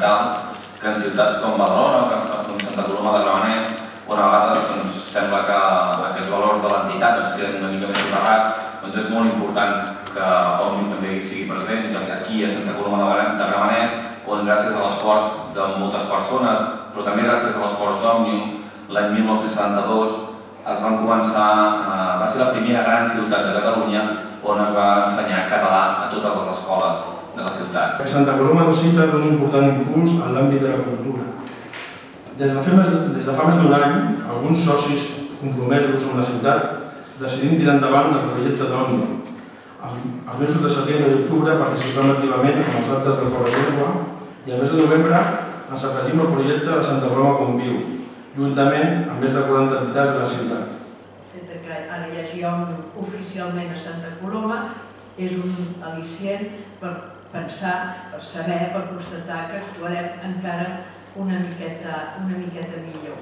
fonamental que en ciutats com Badalona o com Santa Coloma de Gramenet, on a vegades sembla que aquests valors de l'entitat queden una mica més soterrats, doncs és molt important que Òmnium també sigui present aquí a Santa Coloma de Gramenet, on gràcies a l'esforç de moltes persones, però també gràcies a l'esforç d'Òmnium, l'any 1972 va ser la primera gran ciutat de Catalunya on es va ensenyar català a totes les escoles de la ciutat. Santa Coloma necessita un important impuls en l'àmbit de la cultura. Des de fa més d'un any, alguns socis compromesos amb la ciutat decidim tirar endavant el projecte d'Òmnium. Als mesos de setembre i octubre participem activament en els actes del Fora d'Aigua i al mes de novembre ens afegim al projecte de Santa Coloma Conviu, juntament amb més de 40 entitats de la ciutat. El fet que ara hi hagi Òmnium oficialment a Santa Coloma és un al·licient per pensar, per saber, per constatar que actuarem encara una miqueta millor.